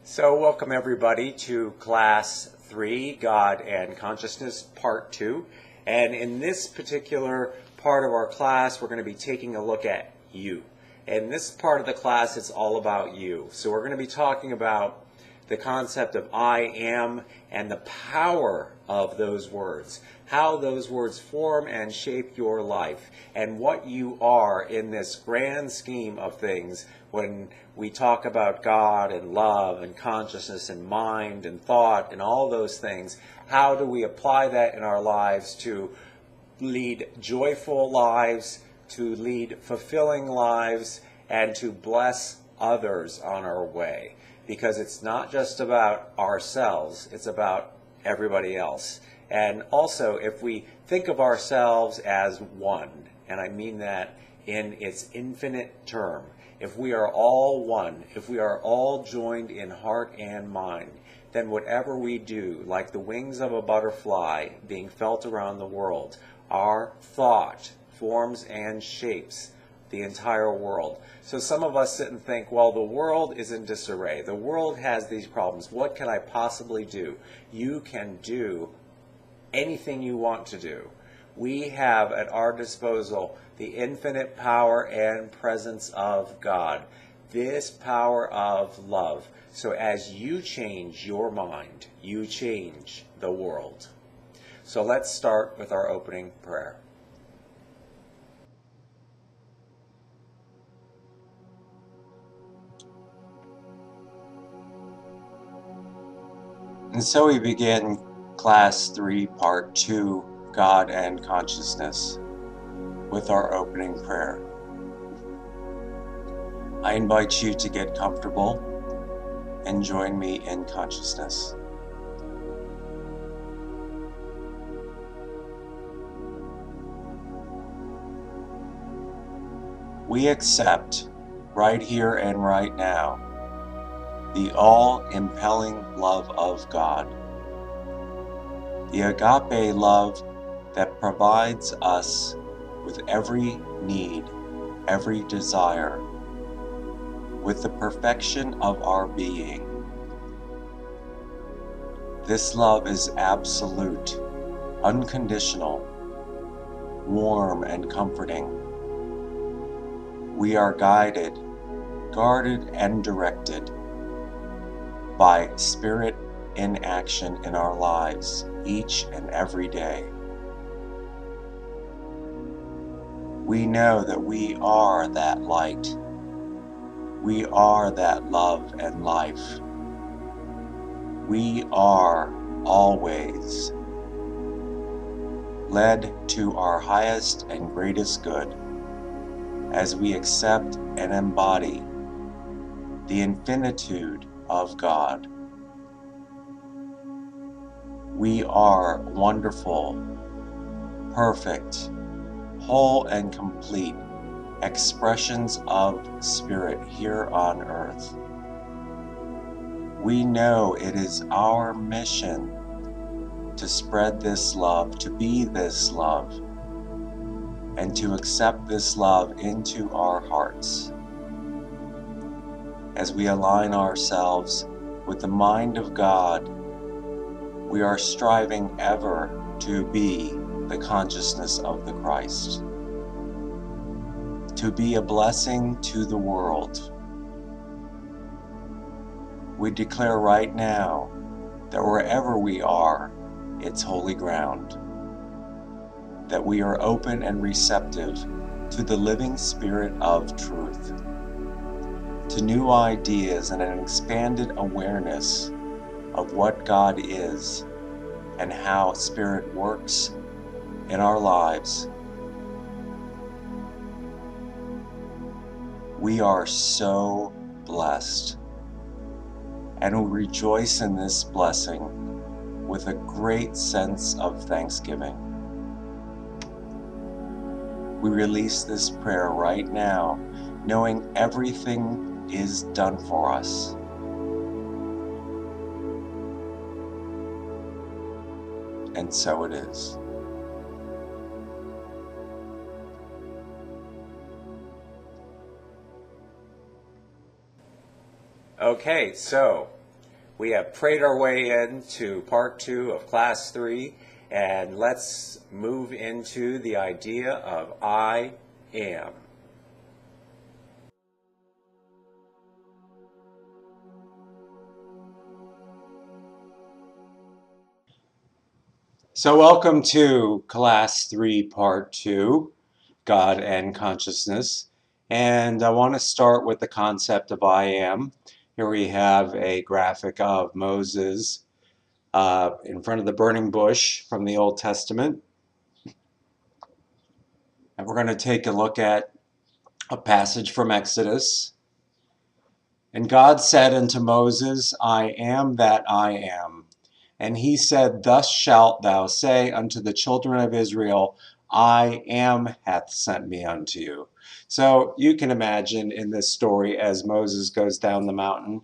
So welcome everybody to Class 3, God and Consciousness, Part 2. And in this particular part of our class, we're going to be taking a look at you. And this part of the class, it's all about you. So we're going to be talking about the concept of I am and the power of those words, how those words form and shape your life, and what you are in this grand scheme of things when we talk about God and love and consciousness and mind and thought and all those things. How do we apply that in our lives to lead joyful lives, to lead fulfilling lives, and to bless others on our way? Because it's not just about ourselves, it's about everybody else. And also, if we think of ourselves as one, and I mean that in its infinite term, if we are all one, if we are all joined in heart and mind, then whatever we do, like the wings of a butterfly being felt around the world, our thought forms and shapes the entire world. So some of us sit and think, well, the world is in disarray. The world has these problems. What can I possibly do? You can do anything you want to do. We have at our disposal the infinite power and presence of God, this power of love. So as you change your mind, you change the world. So let's start with our opening prayer. And so we begin Class 3, Part 2, God and Consciousness, with our opening prayer. I invite you to get comfortable and join me in consciousness. We accept, right here and right now, the all-impelling love of God, the agape love that provides us with every need, every desire, with the perfection of our being. This love is absolute, unconditional, warm and comforting. We are guided, guarded and directed by Spirit in action in our lives each and every day. We know that we are that light. We are that love and life. We are always led to our highest and greatest good as we accept and embody the infinitude of God. We are wonderful, perfect, whole and complete expressions of Spirit here on earth. We know it is our mission to spread this love, to be this love, and to accept this love into our hearts. As we align ourselves with the mind of God, we are striving ever to be the consciousness of the Christ, to be a blessing to the world. We declare right now that wherever we are, it's holy ground, that we are open and receptive to the living Spirit of truth, to new ideas and an expanded awareness of what God is and how Spirit works in our lives. We are so blessed, and we rejoice in this blessing with a great sense of thanksgiving. We release this prayer right now, knowing everything is done for us. And so it is. Okay, so We have prayed our way into part 2 of class 3, and let's move into the idea of I am. So welcome to class 3, part 2, God and Consciousness. And I want to start with the concept of I am. Here we have a graphic of Moses in front of the burning bush from the Old Testament. And we're going to take a look at a passage from Exodus. And God said unto Moses, I am that I am. And he said, Thus shalt thou say unto the children of Israel, I am hath sent me unto you. So you can imagine in this story as Moses goes down the mountain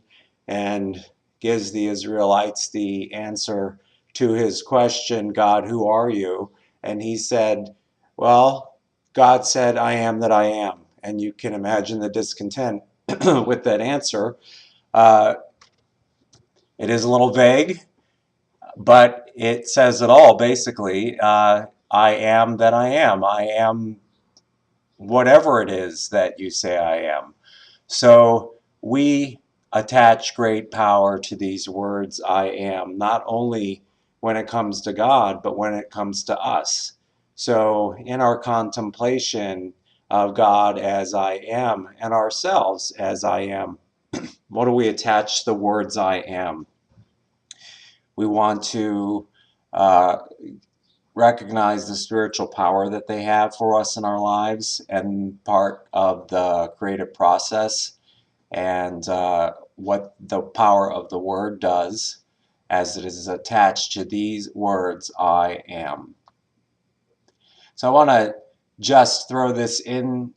and gives the Israelites the answer to his question, God, who are you? And he said, well, God said, I am that I am. And you can imagine the discontent with that answer. It is a little vague, but it says it all, basically. I am that I am. I am whatever it is that you say I am. So we attach great power to these words, I am, not only when it comes to God, but when it comes to us. So in our contemplation of God as I am and ourselves as I am, what do we attach the words I am? We want to recognize the spiritual power that they have for us in our lives and part of the creative process, and what the power of the word does as it is attached to these words, I am. So I want to just throw this in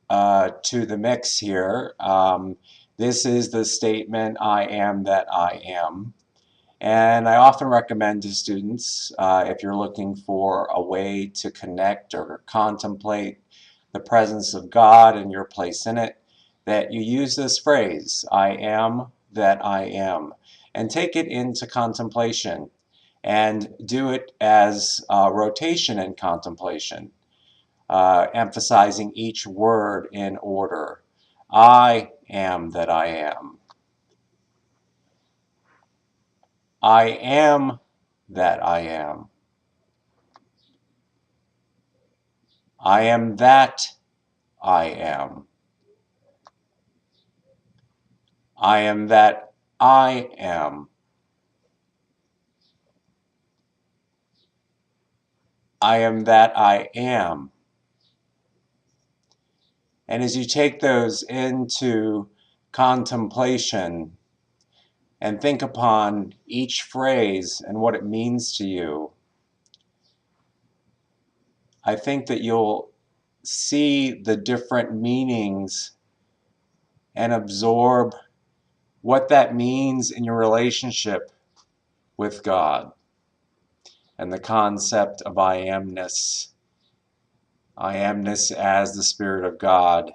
to the mix here. This is the statement, I am that I am. And I often recommend to students, if you're looking for a way to connect or contemplate the presence of God and your place in it, that you use this phrase, I am that I am, and take it into contemplation and do it as rotation in contemplation, emphasizing each word in order. I am that I am. I am that I am. I am that I am. I am that I am. I am that I am. And as you take those into contemplation and think upon each phrase and what it means to you, I think that you'll see the different meanings and absorb what that means in your relationship with God and the concept of I amness. I amness as the Spirit of God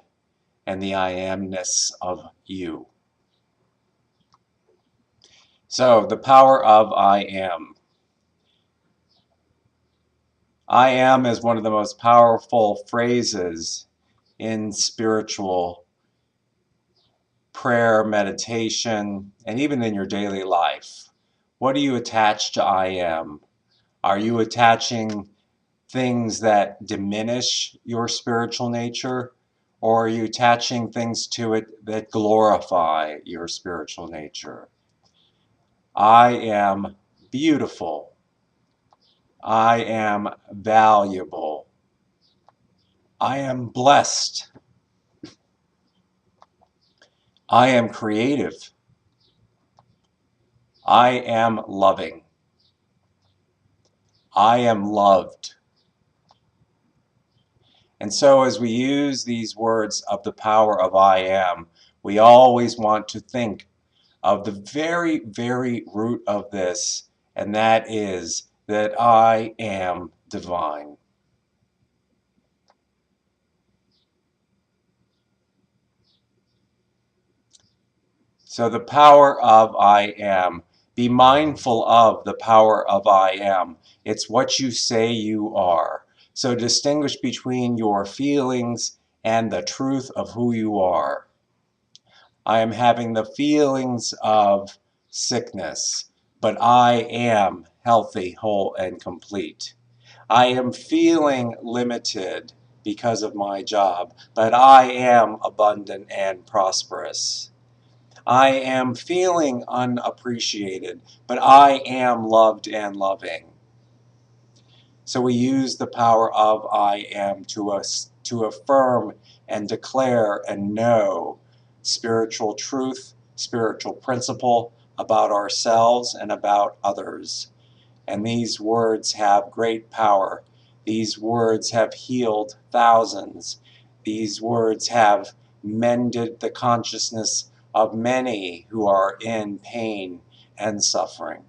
and the I amness of you. So, the power of I am. I am is one of the most powerful phrases in spiritual prayer, meditation, and even in your daily life. What do you attach to I am? Are you attaching things that diminish your spiritual nature, or are you attaching things to it that glorify your spiritual nature? I am beautiful. I am valuable. I am blessed. I am creative. I am loving. I am loved. And so as we use these words of the power of I am, we always want to think of the very, very root of this, and that is that I am divine. So the power of I am. Be mindful of the power of I am. It's what you say you are. So distinguish between your feelings and the truth of who you are. I am having the feelings of sickness, but I am healthy, whole, and complete. I am feeling limited because of my job, but I am abundant and prosperous. I am feeling unappreciated, but I am loved and loving. So we use the power of I am to affirm and declare and know spiritual truth, spiritual principle about ourselves and about others. And these words have great power. These words have healed thousands. These words have mended the consciousness of many who are in pain and suffering.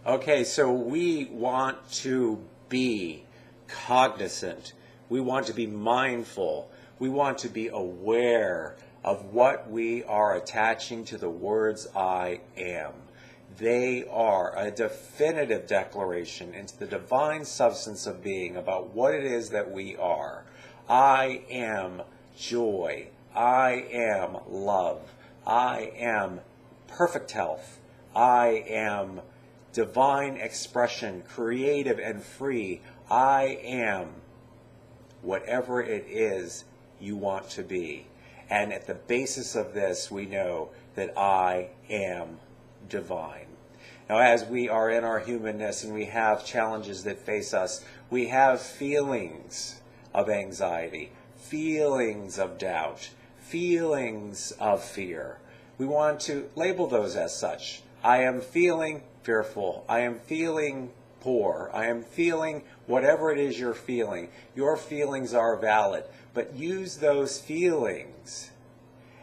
Okay, so we want to be cognizant. We want to be mindful. We want to be aware of what we are attaching to the words I am. They are a definitive declaration into the divine substance of being about what it is that we are. I am joy. I am love. I am perfect health. I am divine expression, creative and free. I am whatever it is you want to be. And at the basis of this, we know that I am divine. Now, as we are in our humanness and we have challenges that face us, we have feelings of anxiety, feelings of doubt, feelings of fear. We want to label those as such. I am feeling fearful. I am feeling poor. I am feeling whatever it is you're feeling. Your feelings are valid, but use those feelings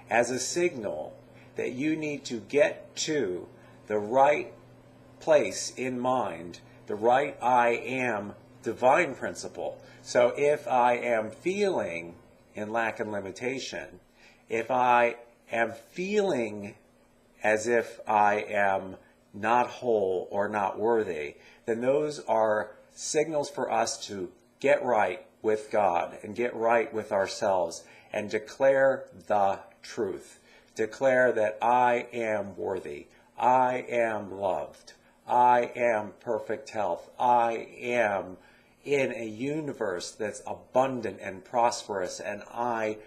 as a signal that you need to get to the right place in mind, the right I am divine principle. So if I am feeling in lack and limitation, if I am feeling as if I am not whole or not worthy, then those are signals for us to get right with God and get right with ourselves and declare the truth. Declare that I am worthy. I am loved. I am perfect health. I am in a universe that's abundant and prosperous, and I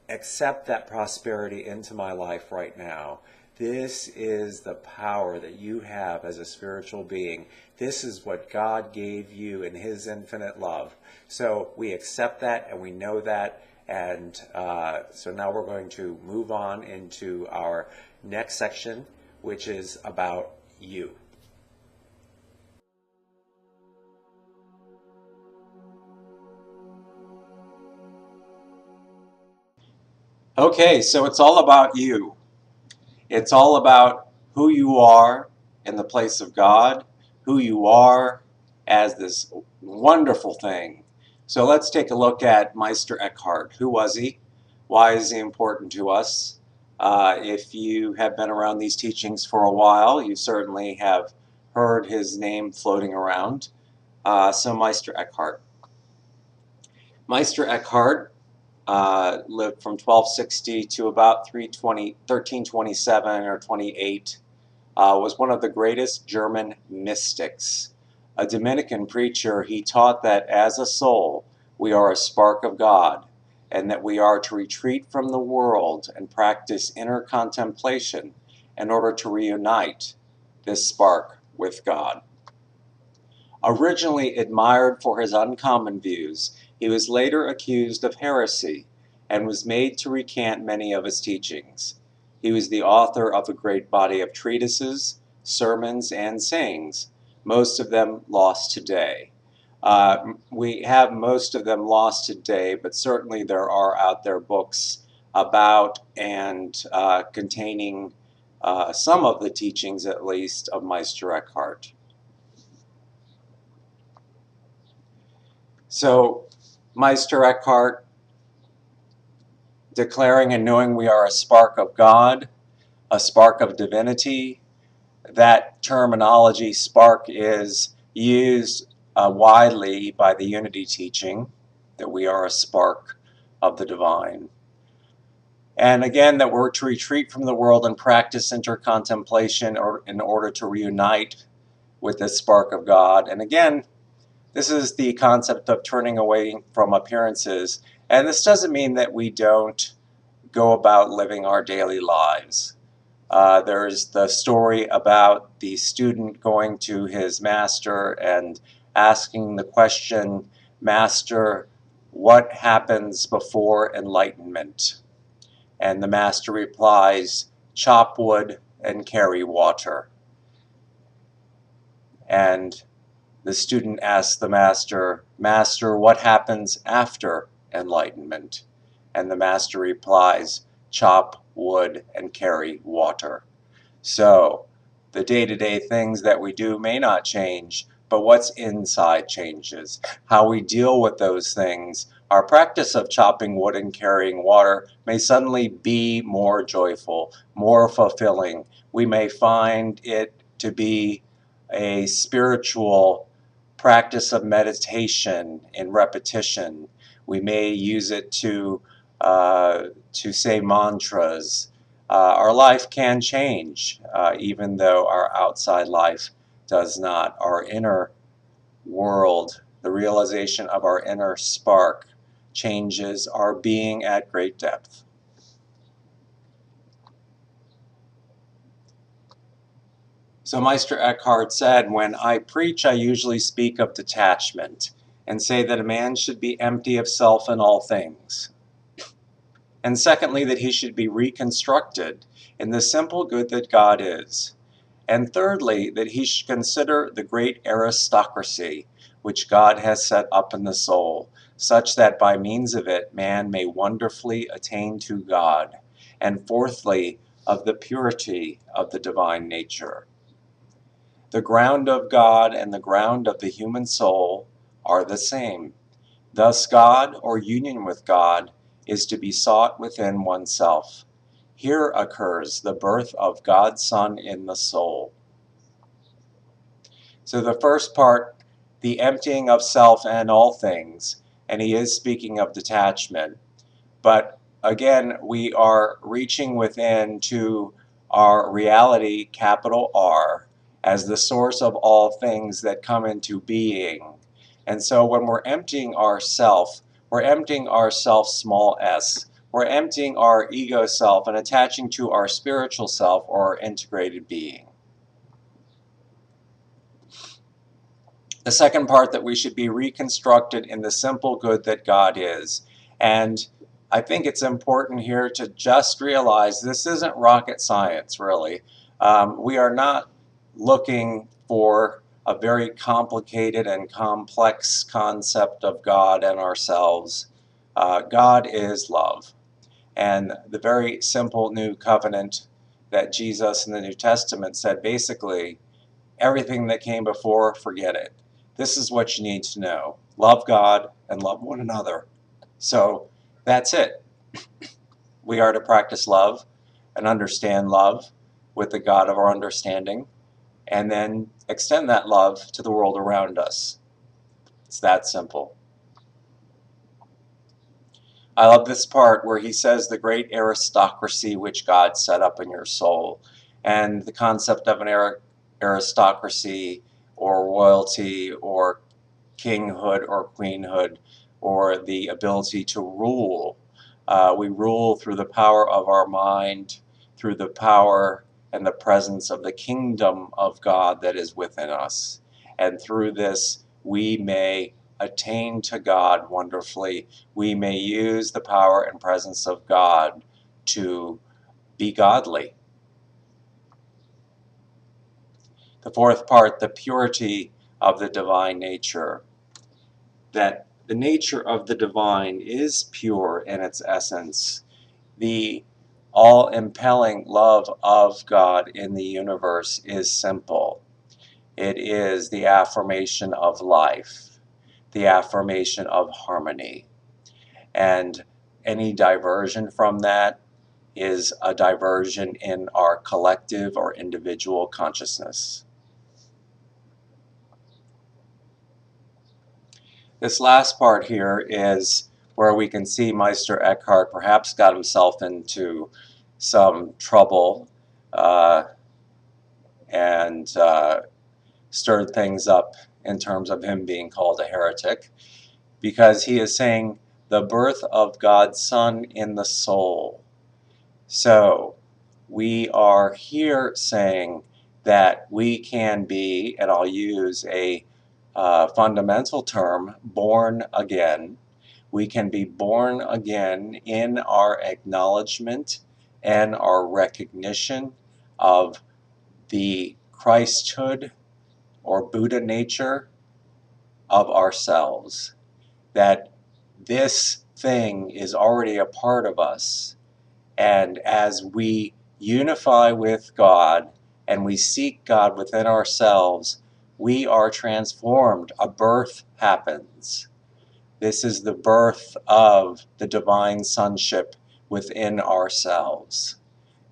accept that prosperity into my life right now. This is the power that you have as a spiritual being. This is what God gave you in His infinite love. So we accept that and we know that. And so now we're going to move on into our next section, which is about you. Okay, so it's all about you. It's all about who you are in the place of God, who you are as this wonderful thing. So let's take a look at Meister Eckhart. Who was he? Why is he important to us? If you have been around these teachings for a while, you certainly have heard his name floating around. So Meister Eckhart. Meister Eckhart lived from 1260 to about 1327 or 28, was one of the greatest German mystics. A Dominican preacher, he taught that as a soul, we are a spark of God, and that we are to retreat from the world and practice inner contemplation in order to reunite this spark with God. Originally admired for his uncommon views, he was later accused of heresy and was made to recant many of his teachings. He was the author of a great body of treatises, sermons, and sayings, most of them lost today. We have most of them lost today, but certainly there are out there books about and containing some of the teachings, at least, of Meister Eckhart. So Meister Eckhart declaring and knowing we are a spark of God, a spark of divinity. That terminology, spark, is used widely by the unity teaching, that we are a spark of the divine. And again, that we're to retreat from the world and practice intercontemplation in order to reunite with this spark of God. And again, this is the concept of turning away from appearances. And this doesn't mean that we don't go about living our daily lives. There's the story about the student going to his master and asking the question, "Master, what happens before enlightenment?" And the master replies, "Chop wood and carry water." And the student asks the master, "Master, what happens after enlightenment?" And the master replies, "Chop wood and carry water." So the day-to-day things that we do may not change, but what's inside changes. How we deal with those things. Our practice of chopping wood and carrying water may suddenly be more joyful, more fulfilling. We may find it to be a spiritual practice of meditation in repetition. We may use it to say mantras. Our life can change, even though our outside life does not. Our inner world, the realization of our inner spark, changes our being at great depth. So Meister Eckhart said, "When I preach, I usually speak of detachment and say that a man should be empty of self in all things. And secondly, that he should be reconstructed in the simple good that God is. And thirdly, that he should consider the great aristocracy which God has set up in the soul, such that by means of it man may wonderfully attain to God. And fourthly, of the purity of the divine nature. The ground of God and the ground of the human soul are the same. Thus God, or union with God, is to be sought within oneself. Here occurs the birth of God's Son in the soul." So the first part, the emptying of self and all things, and he is speaking of detachment. But again, we are reaching within to our reality, capital R, as the source of all things that come into being. And so when we're emptying ourself, we're emptying ourself, small s. We're emptying our ego self and attaching to our spiritual self, or our integrated being. The second part, that we should be reconstructed in the simple good that God is. And I think it's important here to just realize this isn't rocket science, really. We are not looking for a very complicated and complex concept of God and ourselves. God is love. And the very simple new covenant that Jesus in the New Testament said, basically, everything that came before, forget it. This is what you need to know. Love God and love one another. So that's it. We are to practice love and understand love with the God of our understanding, and then extend that love to the world around us. It's that simple. I love this part where he says the great aristocracy which God set up in your soul. And the concept of an aristocracy or royalty or kinghood or queenhood, or the ability to rule. We rule through the power of our mind, through the power and the presence of the kingdom of God that is within us. And through this, we may attain to God wonderfully. We may use the power and presence of God to be godly. The fourth part, the purity of the divine nature. That the nature of the divine is pure in its essence. The all-impelling love of God in the universe is simple. It is the affirmation of life, the affirmation of harmony. And any diversion from that is a diversion in our collective or individual consciousness. This last part here is where we can see Meister Eckhart perhaps got himself into some trouble and stirred things up in terms of him being called a heretic, because he is saying the birth of God's Son in the soul. So we are here saying that we can be, and I'll use a fundamental term, born again. We can be born again in our acknowledgement and our recognition of the Christhood or Buddha nature of ourselves. That this thing is already a part of us. And as we unify with God and we seek God within ourselves, we are transformed. A birth happens. This is the birth of the divine sonship within ourselves.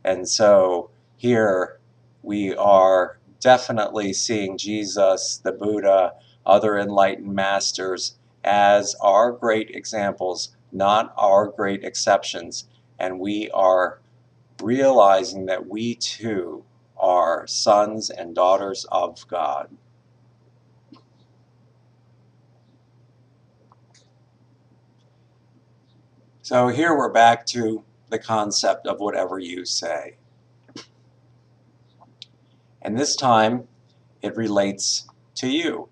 And so here we are definitely seeing Jesus, the Buddha, other enlightened masters as our great examples, not our great exceptions. And we are realizing that we too are sons and daughters of God. So here we're back to the concept of whatever you say. And this time it relates to you.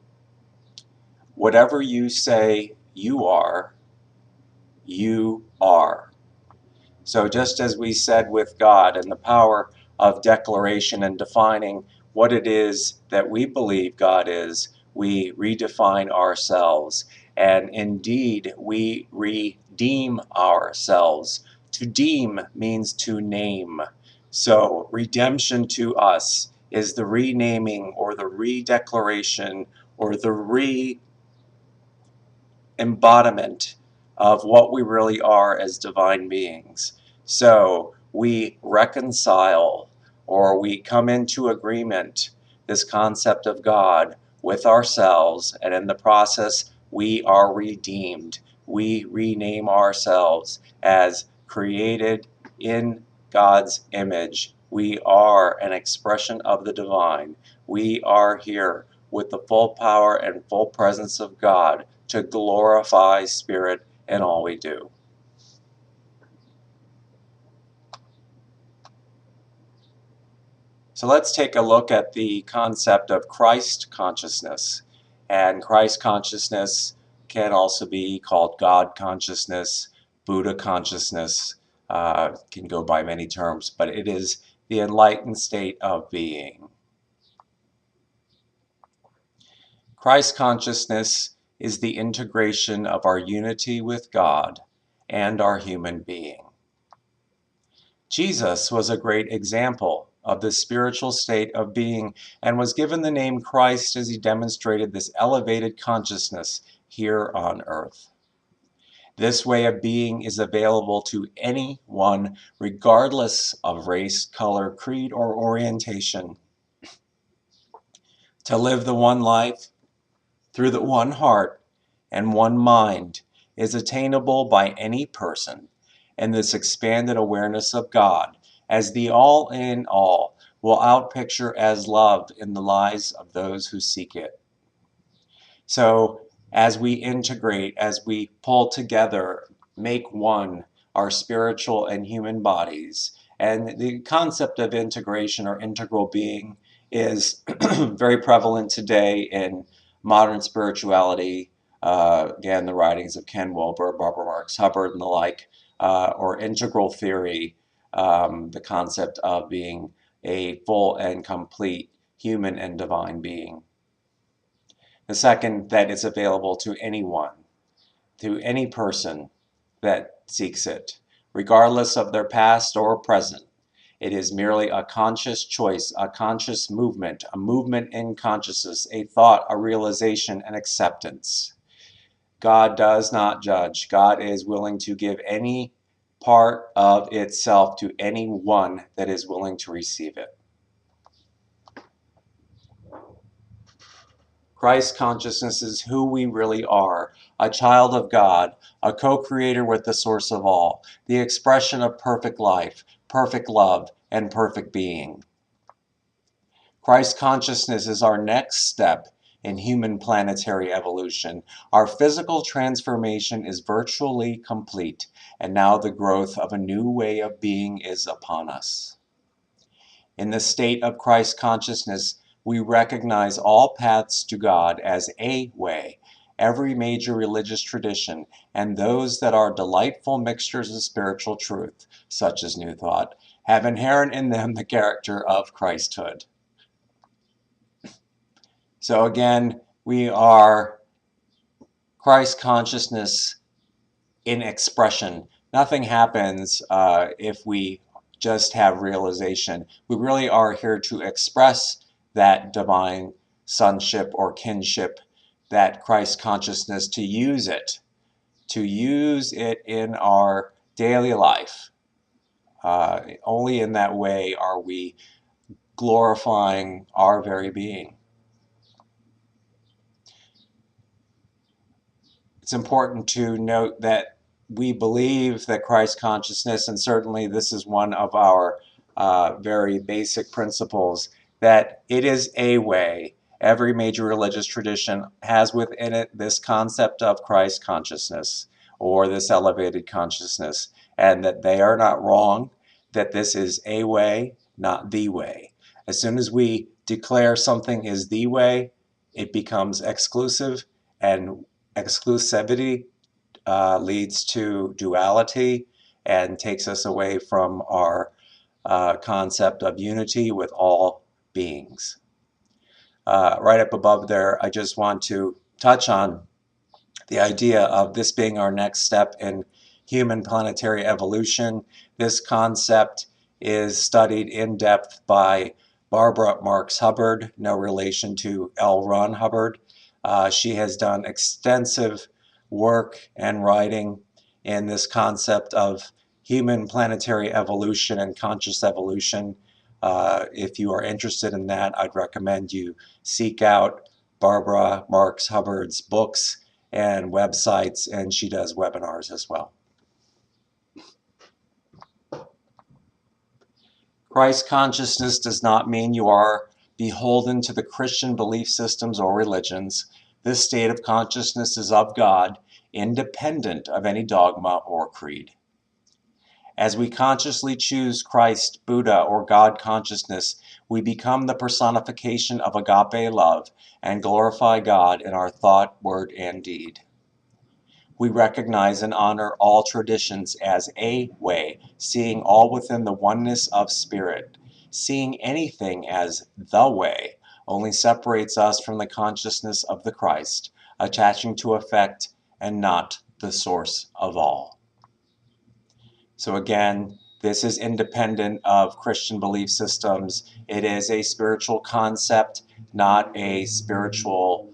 Whatever you say you are, you are. So just as we said with God and the power of declaration and defining what it is that we believe God is, we redefine ourselves. And indeed, we redeem ourselves. To deem means to name. So redemption to us is the renaming or the redeclaration or the embodiment of what we really are as divine beings. So we reconcile or we come into agreement, this concept of God, with ourselves, and in the process we are redeemed. We rename ourselves as created in God's image. We are an expression of the divine. We are here with the full power and full presence of God to glorify Spirit in all we do. So let's take a look at the concept of Christ consciousness. And Christ consciousness can also be called God consciousness, Buddha consciousness, can go by many terms, but it is the enlightened state of being. Christ consciousness is the integration of our unity with God and our human being. Jesus was a great example of this spiritual state of being and was given the name Christ as he demonstrated this elevated consciousness here on earth. This way of being is available to anyone regardless of race, color, creed, or orientation. To live the one life through the one heart and one mind is attainable by any person, and this expanded awareness of God as the all in all will outpicture as love in the lives of those who seek it. So as we integrate, as we pull together, make one our spiritual and human bodies, and the concept of integration or integral being is very prevalent today in modern spirituality. Again, the writings of Ken Wilber, Barbara Marx Hubbard, and the like, or integral theory, the concept of being a full and complete human and divine being. The second, that it's available to anyone, to any person that seeks it, regardless of their past or present. It is merely a conscious choice, a conscious movement, a movement in consciousness, a thought, a realization, an acceptance. God does not judge. God is willing to give any part of itself to anyone that is willing to receive it. Christ consciousness is who we really are, a child of God, a co-creator with the source of all, the expression of perfect life, perfect love, and perfect being. Christ consciousness is our next step in human planetary evolution. Our physical transformation is virtually complete, and now the growth of a new way of being is upon us. In the state of Christ consciousness, we recognize all paths to God as a way, every major religious tradition, and those that are delightful mixtures of spiritual truth, such as New Thought, have inherent in them the character of Christhood. So again, we are Christ consciousness in expression. Nothing happens if we just have realization. We really are here to express that divine sonship or kinship, that Christ consciousness, to use it in our daily life. Only in that way are we glorifying our very being. It's important to note that we believe that Christ consciousness, and certainly this is one of our very basic principles, that it is a way. Every major religious tradition has within it this concept of Christ consciousness or this elevated consciousness, and that they are not wrong, that this is a way, not the way. As soon as we declare something is the way, it becomes exclusive, and exclusivity leads to duality and takes us away from our concept of unity with all beings. Right up above there, I just want to touch on the idea of this being our next step in human planetary evolution. This concept is studied in depth by Barbara Marx Hubbard, no relation to L. Ron Hubbard. She has done extensive work and writing in this concept of human planetary evolution and conscious evolution. If you are interested in that, I'd recommend you seek out Barbara Marx Hubbard's books and websites, and she does webinars as well. Christ consciousness does not mean you are beholden to the Christian belief systems or religions. This state of consciousness is of God, independent of any dogma or creed. As we consciously choose Christ, Buddha, or God consciousness, we become the personification of agape love and glorify God in our thought, word, and deed. We recognize and honor all traditions as a way, seeing all within the oneness of spirit. Seeing anything as the way only separates us from the consciousness of the Christ, attaching to effect and not the source of all. So again, this is independent of Christian belief systems. It is a spiritual concept, not a spiritual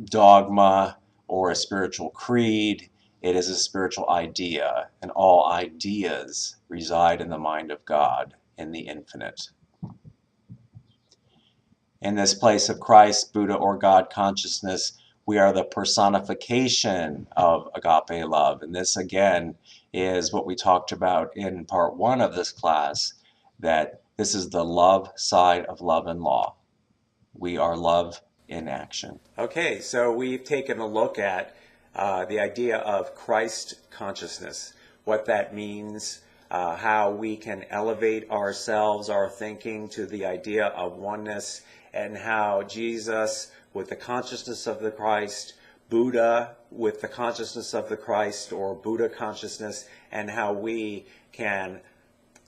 dogma or a spiritual creed. It is a spiritual idea, and all ideas reside in the mind of God, in the infinite. In this place of Christ, Buddha, or God consciousness, we are the personification of agape love. And this, again, is what we talked about in part 1 of this class, that this is the love side of love and law. We are love in action. Okay, so we've taken a look at the idea of Christ consciousness, what that means, how we can elevate ourselves, our thinking, to the idea of oneness, and how Jesus, with the consciousness of the Christ, Buddha with the consciousness of the Christ, or Buddha consciousness, and how we can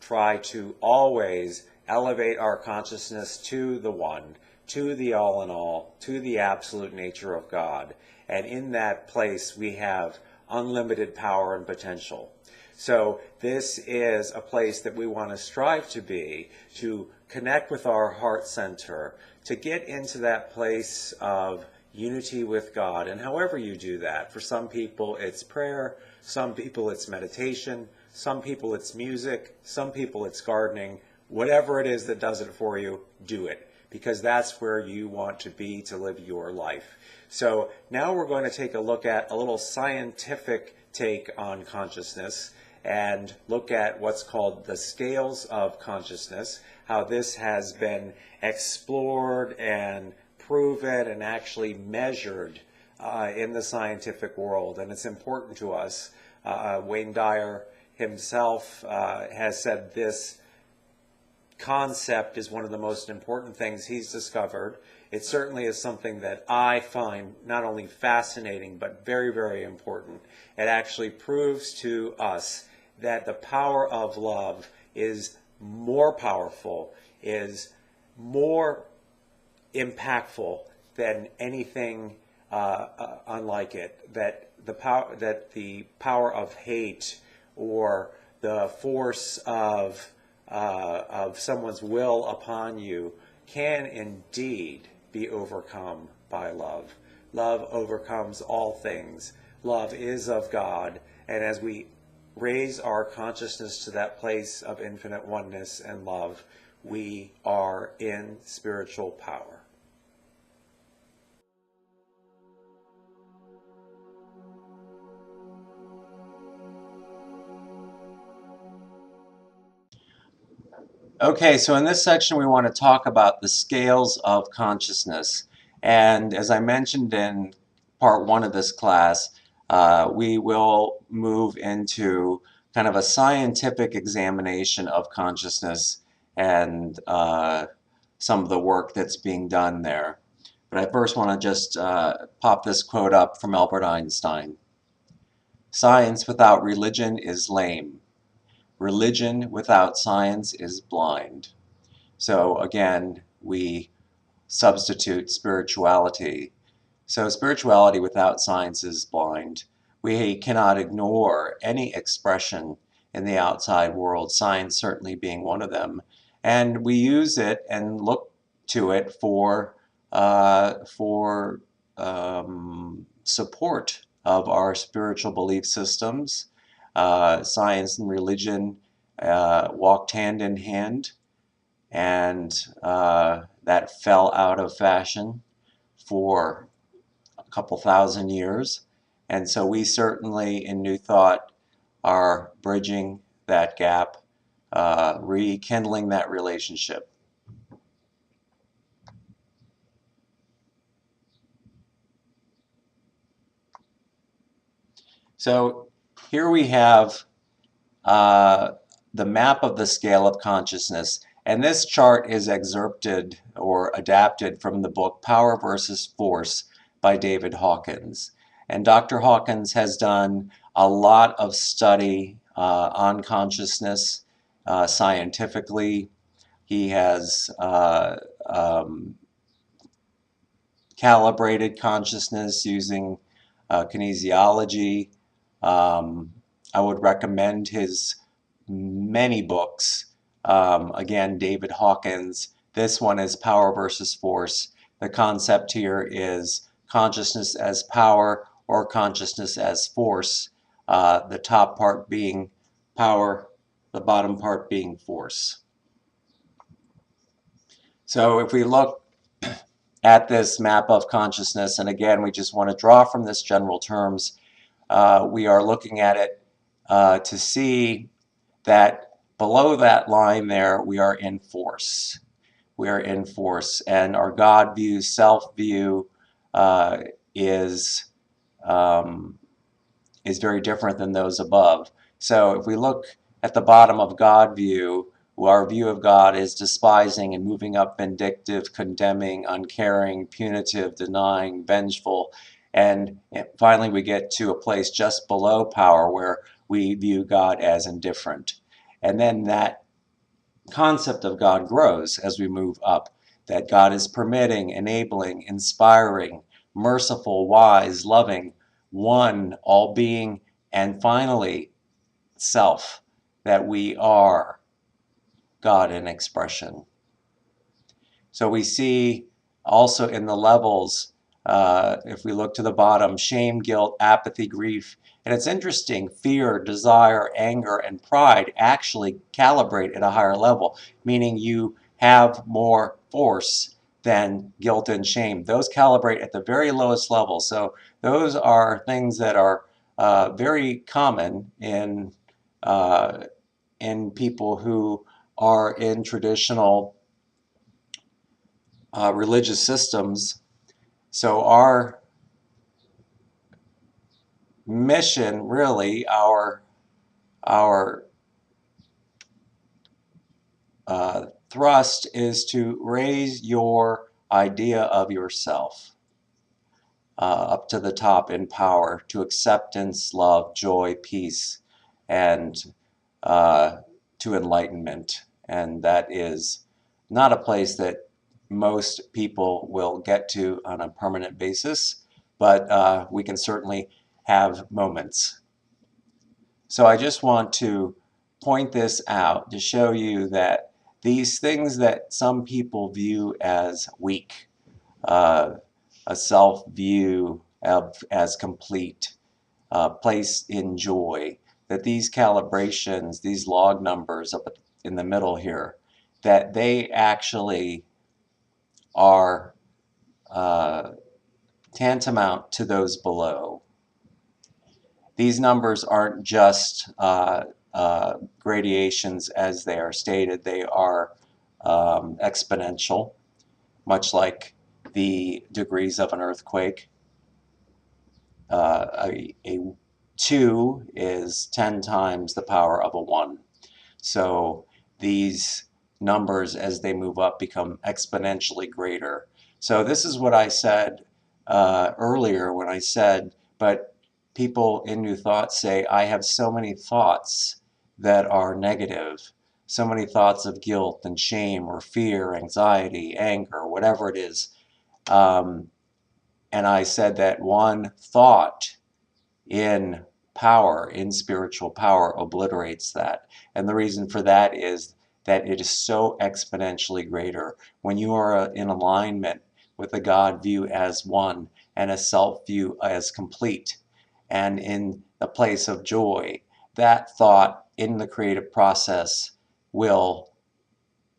try to always elevate our consciousness to the one, to the all in all, to the absolute nature of God. And in that place we have unlimited power and potential. So this is a place that we want to strive to be, to connect with our heart center, to get into that place of unity with God. And however you do that, for some people it's prayer, some people it's meditation, some people it's music, some people it's gardening. Whatever it is that does it for you, do it, because that's where you want to be to live your life. So now we're going to take a look at a little scientific take on consciousness and look at what's called the scales of consciousness, how this has been explored and proven and actually measured in the scientific world. And it's important to us. Wayne Dyer himself has said this concept is one of the most important things he's discovered. It certainly is something that I find not only fascinating, but very, very important. It actually proves to us that the power of love is more powerful, is more impactful than anything unlike it. That the power of hate or the force of someone's will upon you can indeed be overcome by love. Love overcomes all things. Love is of God, and as we raise our consciousness to that place of infinite oneness and love, we are in spiritual power. Okay, so in this section we want to talk about the scales of consciousness. And as I mentioned in part one of this class, we will move into kind of a scientific examination of consciousness and some of the work that's being done there. But I first want to just pop this quote up from Albert Einstein. "Science without religion is lame. Religion without science is blind." So again, we substitute spirituality. So spirituality without science is blind. We cannot ignore any expression in the outside world, science certainly being one of them. And we use it and look to it for support of our spiritual belief systems. Science and religion walked hand in hand, and that fell out of fashion for a couple thousand years. And so we certainly in New Thought are bridging that gap, rekindling that relationship. So here we have the map of the scale of consciousness, and this chart is excerpted or adapted from the book Power versus Force by David Hawkins. And Dr. Hawkins has done a lot of study on consciousness scientifically. He has calibrated consciousness using kinesiology. I would recommend his many books. Again, David Hawkins. This one is Power versus Force. The concept here is consciousness as power or consciousness as force. The top part being power, the bottom part being force. So if we look at this map of consciousness, and again, we just want to draw from this general terms, we are looking at it to see that below that line there, we are in force. We are in force, and our God view, self view is very different than those above. So if we look at the bottom of God view, our view of God is despising and moving up, vindictive, condemning, uncaring, punitive, denying, vengeful, and finally we get to a place just below power where we view God as indifferent. And then that concept of God grows as we move up, that God is permitting, enabling, inspiring, merciful, wise, loving, one, all-being, and finally self, that we are God in expression. So we see also in the levels If we look to the bottom, shame, guilt, apathy, grief. And it's interesting, fear, desire, anger, and pride actually calibrate at a higher level, meaning you have more force than guilt and shame. Those calibrate at the very lowest level. So those are things that are very common in people who are in traditional religious systems. So our mission, really, our thrust is to raise your idea of yourself up to the top in power, to acceptance, love, joy, peace, and to enlightenment. And that is not a place that most people will get to on a permanent basis, but we can certainly have moments. So I just want to point this out to show you that these things that some people view as weak, uh, a self-view as complete, place in joy, that these calibrations, these log numbers up in the middle here, that they actually are tantamount to those below. These numbers aren't just gradations as they are stated. They are exponential, much like the degrees of an earthquake. A 2 is 10 times the power of a 1. So these numbers, as they move up, become exponentially greater. So this is what I said earlier when I said, but people in New Thought say, I have so many thoughts that are negative, so many thoughts of guilt and shame or fear, anxiety, anger, whatever it is. And I said that one thought in power, in spiritual power, obliterates that. And the reason for that is that it is so exponentially greater. When you are in alignment with a God view as one and a self view as complete, and in the place of joy, that thought in the creative process will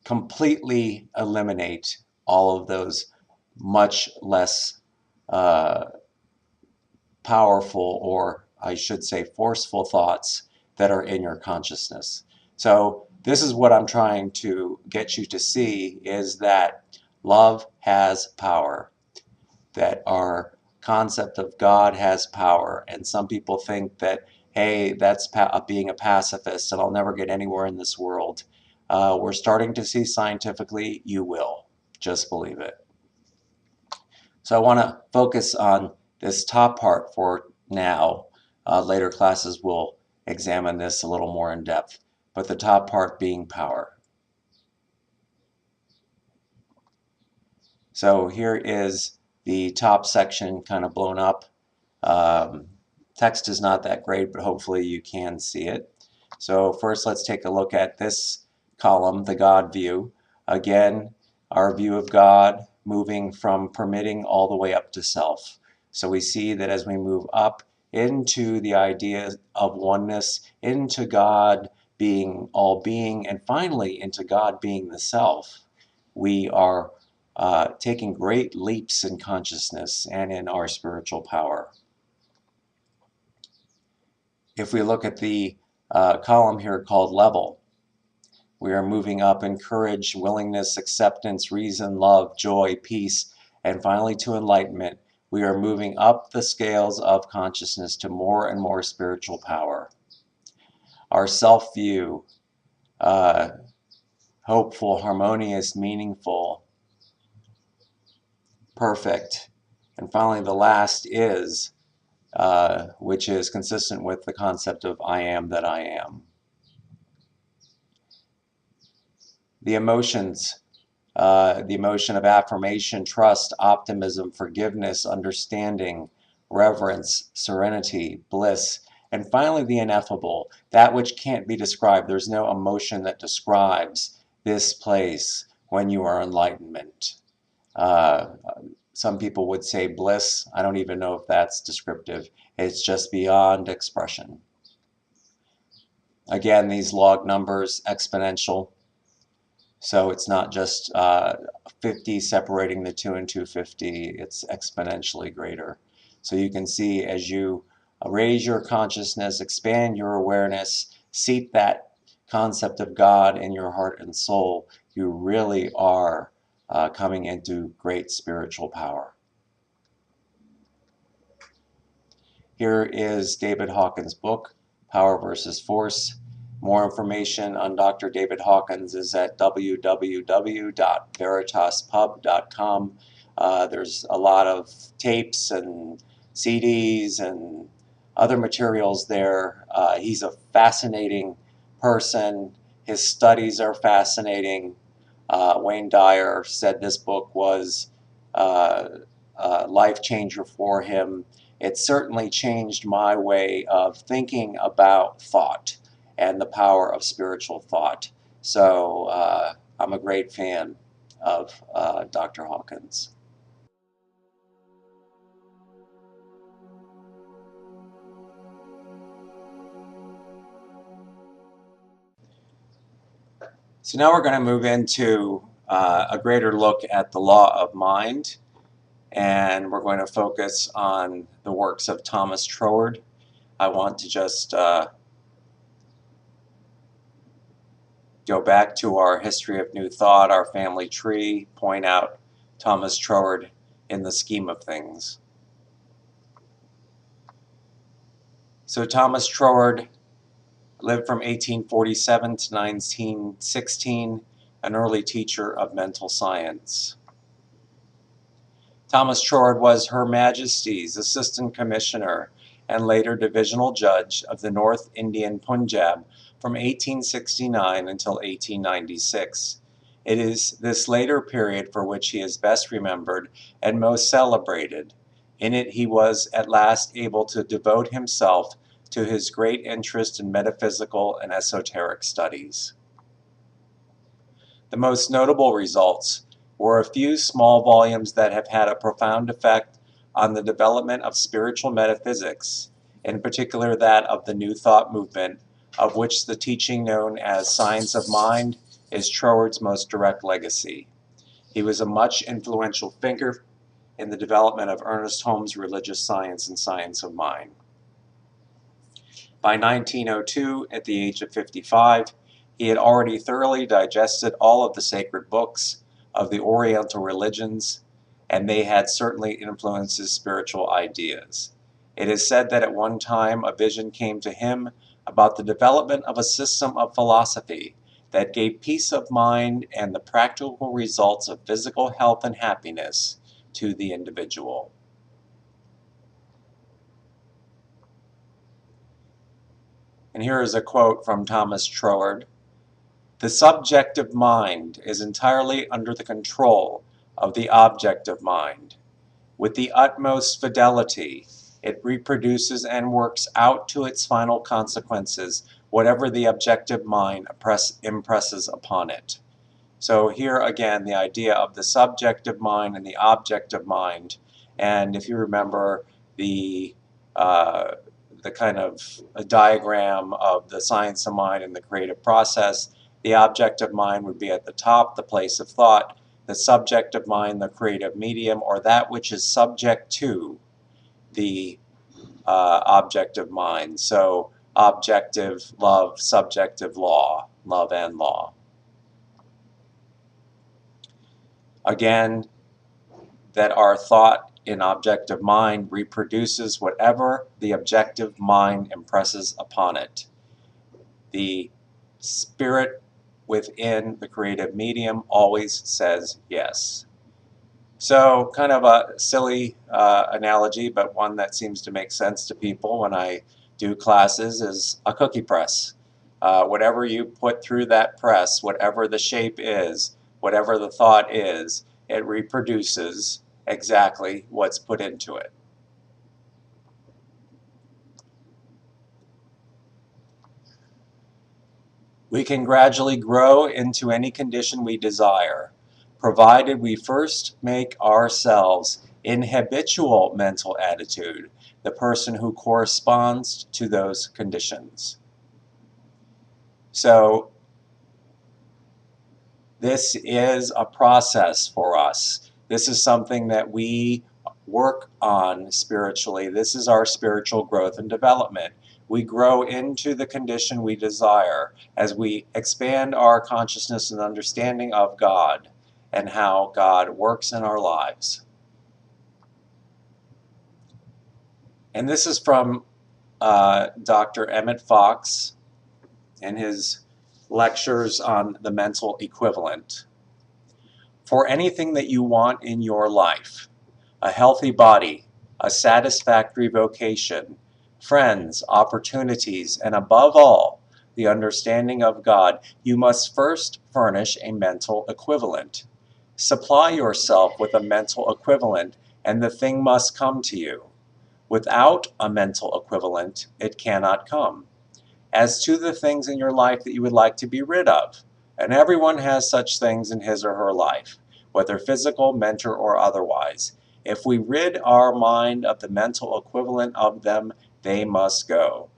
completely eliminate all of those much less powerful, or I should say forceful, thoughts that are in your consciousness. So this is what I'm trying to get you to see, is that love has power, that our concept of God has power. And some people think that, hey, that's being a pacifist and I'll never get anywhere in this world. We're starting to see scientifically you will. Just believe it. So I want to focus on this top part for now. Later classes will examine this a little more in depth, but the top part being power. So here is the top section kind of blown up. Text is not that great, but hopefully you can see it. So first let's take a look at this column, the God view. Again, our view of God moving from permitting all the way up to self. So we see that as we move up into the idea of oneness, into God being all being, and finally into God being the self, we are taking great leaps in consciousness and in our spiritual power. If we look at the column here called level, we are moving up in courage, willingness, acceptance, reason, love, joy, peace, and finally to enlightenment. We are moving up the scales of consciousness to more and more spiritual power. Our self-view, hopeful, harmonious, meaningful, perfect. And finally, the last is, which is consistent with the concept of I am that I am. The emotions, the emotion of affirmation, trust, optimism, forgiveness, understanding, reverence, serenity, bliss, and finally the ineffable, that which can't be described. There's no emotion that describes this place when you are enlightenment. some people would say bliss. I don't even know if that's descriptive. It's just beyond expression. Again, these log numbers, exponential. So it's not just 50 separating the 2 and 250, it's exponentially greater. So you can see as you raise your consciousness, expand your awareness, seat that concept of God in your heart and soul, you really are coming into great spiritual power. Here is David Hawkins' book, Power versus Force. More information on Dr. David Hawkins is at www.veritaspub.com. There's a lot of tapes and CDs and other materials there. He's a fascinating person. His studies are fascinating. Wayne Dyer said this book was a life changer for him. It certainly changed my way of thinking about thought and the power of spiritual thought. So I'm a great fan of Dr. Hawkins. So now we're going to move into a greater look at the law of mind, and we're going to focus on the works of Thomas Troward. I want to just go back to our history of New Thought, our family tree, point out Thomas Troward in the scheme of things. So Thomas Troward lived from 1847 to 1916, an early teacher of mental science. Thomas Troward was Her Majesty's Assistant Commissioner and later Divisional Judge of the North Indian Punjab from 1869 until 1896. It is this later period for which he is best remembered and most celebrated. In it he was at last able to devote himself to his great interest in metaphysical and esoteric studies. The most notable results were a few small volumes that have had a profound effect on the development of spiritual metaphysics, in particular that of the New Thought movement, of which the teaching known as Science of Mind is Troward's most direct legacy. He was a much influential figure in the development of Ernest Holmes' religious science and Science of Mind. By 1902, at the age of 55, he had already thoroughly digested all of the sacred books of the Oriental religions, and they had certainly influenced his spiritual ideas. It is said that at one time a vision came to him about the development of a system of philosophy that gave peace of mind and the practical results of physical health and happiness to the individual. And here is a quote from Thomas Troward. "The subjective mind is entirely under the control of the objective mind. With the utmost fidelity, it reproduces and works out to its final consequences whatever the objective mind impresses upon it." So here again, the idea of the subjective mind and the objective mind. And if you remember uh, the kind of a diagram of the science of mind and the creative process, the objective mind would be at the top, the place of thought, the subjective mind, the creative medium, or that which is subject to the objective mind. So objective love, subjective law, love and law. Again, that our thought in objective mind reproduces whatever the objective mind impresses upon it. The spirit within the creative medium always says yes. So kind of a silly analogy, but one that seems to make sense to people when I do classes, is a cookie press. Whatever you put through that press, whatever the shape is, whatever the thought is, it reproduces exactly what's put into it. We can gradually grow into any condition we desire, provided we first make ourselves in habitual mental attitude the person who corresponds to those conditions. So this is a process for us. This is something that we work on spiritually. This is our spiritual growth and development. We grow into the condition we desire as we expand our consciousness and understanding of God and how God works in our lives. And this is from Dr. Emmett Fox in his lectures on the mental equivalent. For anything that you want in your life, a healthy body, a satisfactory vocation, friends, opportunities, and above all, the understanding of God, you must first furnish a mental equivalent. Supply yourself with a mental equivalent, and the thing must come to you. Without a mental equivalent, it cannot come. As to the things in your life that you would like to be rid of, and everyone has such things in his or her life, whether physical, mental, or otherwise. If we rid our mind of the mental equivalent of them, they must go.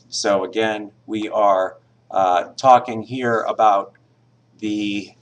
So again, we are talking here about the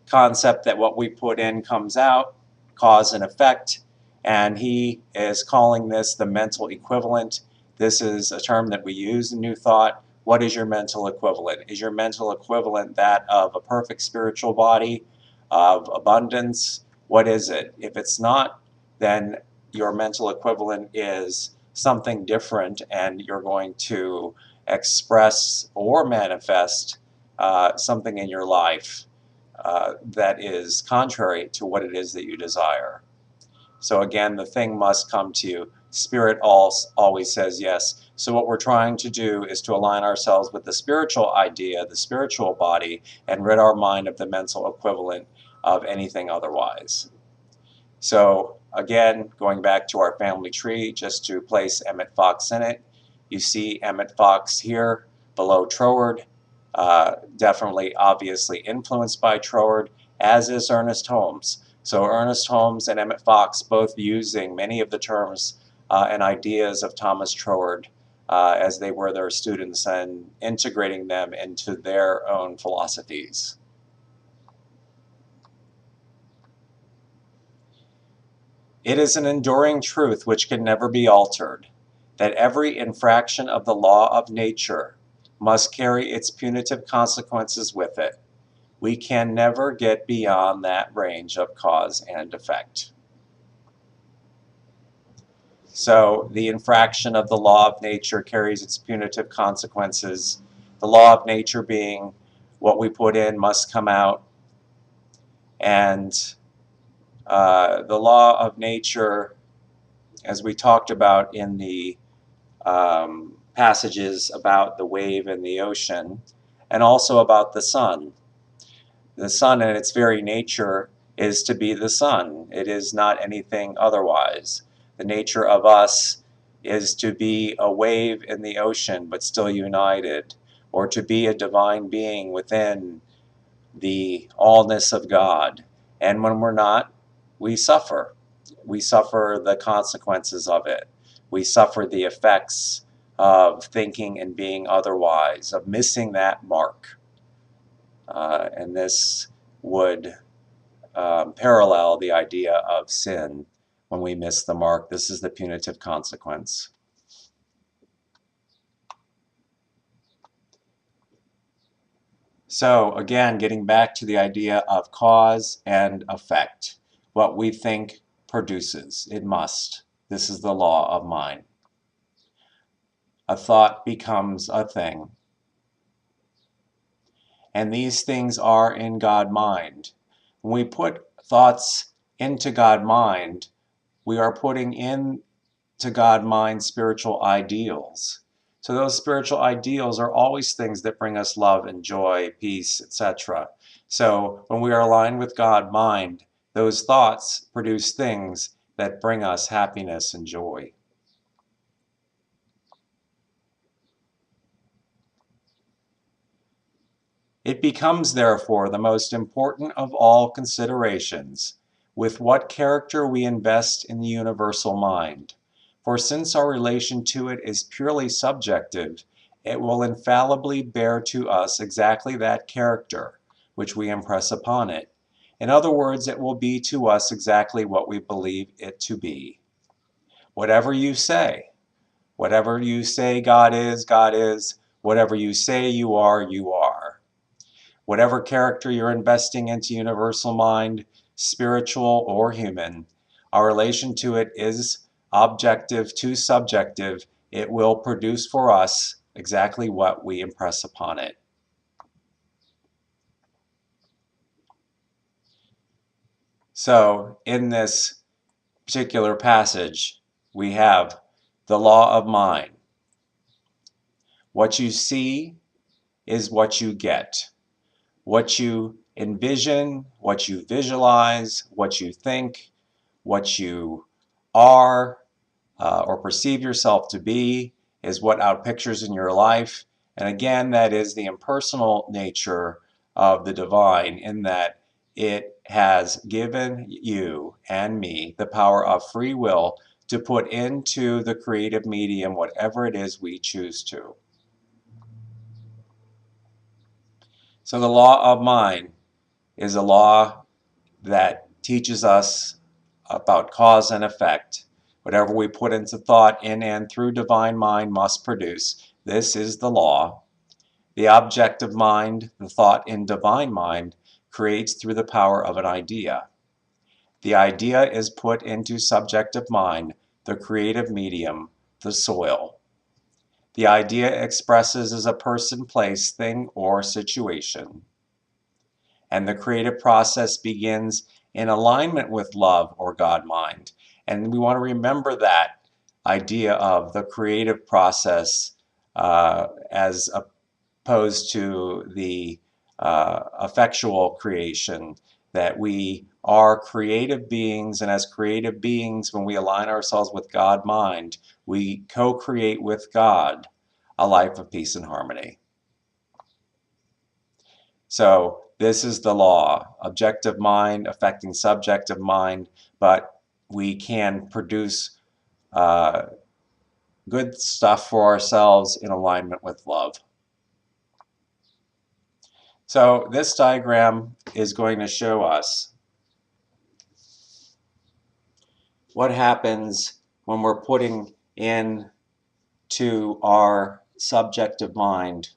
concept that what we put in comes out, cause and effect, and he is calling this the mental equivalent. This is a term that we use in New Thought. What is your mental equivalent? Is your mental equivalent that of a perfect spiritual body, of abundance? What is it? If it's not, then your mental equivalent is something different, and you're going to express or manifest something in your life that is contrary to what it is that you desire. So again, the thing must come to you. Spirit always says yes. So what we're trying to do is to align ourselves with the spiritual idea, the spiritual body, and rid our mind of the mental equivalent of anything otherwise. So again, going back to our family tree, just to place Emmett Fox in it, you see Emmett Fox here below Troward, definitely obviously influenced by Troward, as is Ernest Holmes. So Ernest Holmes and Emmett Fox both using many of the terms and ideas of Thomas Troward as they were their students and integrating them into their own philosophies. It is an enduring truth which can never be altered, that every infraction of the law of nature must carry its punitive consequences with it. We can never get beyond that range of cause and effect. So the infraction of the law of nature carries its punitive consequences. The law of nature being what we put in must come out, and the law of nature, as we talked about in the passages about the wave and the ocean, and also about the sun. The sun in its very nature is to be the sun. It is not anything otherwise. The nature of us is to be a wave in the ocean but still united, or to be a divine being within the allness of God. And when we're not, we suffer. We suffer the consequences of it. We suffer the effects of thinking and being otherwise, of missing that mark. And this would parallel the idea of sin. When we miss the mark, this is the punitive consequence. So again, getting back to the idea of cause and effect. What we think produces, it must. This is the law of mind. A thought becomes a thing. And these things are in God mind. When we put thoughts into God mind, we are putting into God mind spiritual ideals. So those spiritual ideals are always things that bring us love and joy, peace, etc. So when we are aligned with God mind, those thoughts produce things that bring us happiness and joy. It becomes, therefore, the most important of all considerations, with what character we invest in the universal mind. For since our relation to it is purely subjective, it will infallibly bear to us exactly that character which we impress upon it. In other words, it will be to us exactly what we believe it to be. Whatever you say God is, God is. Whatever you say you are, you are. Whatever character you're investing into universal mind, spiritual or human, our relation to it is objective to subjective. It will produce for us exactly what we impress upon it. So, in this particular passage, we have the law of mind. What you see is what you get. What you envision, what you visualize, what you think, what you are or perceive yourself to be is what outpictures in your life. And again, that is the impersonal nature of the divine, in that it has given you and me the power of free will to put into the creative medium whatever it is we choose to. So the law of mind is a law that teaches us about cause and effect. Whatever we put into thought in and through divine mind must produce. This is the law. The objective mind, the thought in divine mind, creates through the power of an idea. The idea is put into subjective mind, the creative medium, the soil. The idea expresses as a person, place, thing, or situation. And the creative process begins in alignment with love or God mind. And we want to remember that idea of the creative process as opposed to the effectual creation, that we are creative beings, and as creative beings, when we align ourselves with God mind, we co-create with God a life of peace and harmony. So this is the law, objective mind affecting subjective mind, but we can produce good stuff for ourselves in alignment with love. So this diagram is going to show us what happens when we're putting in to our subjective mind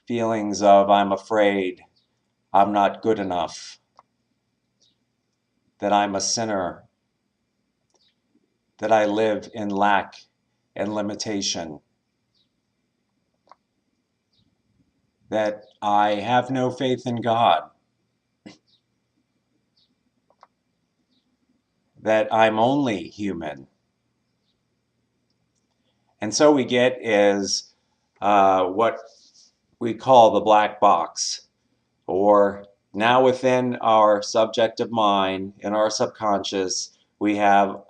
feelings of I'm afraid, I'm not good enough, that I'm a sinner, that I live in lack and limitation, that I have no faith in God, that I'm only human. And so we get is what we call the black box, or now within our subjective mind, in our subconscious, we have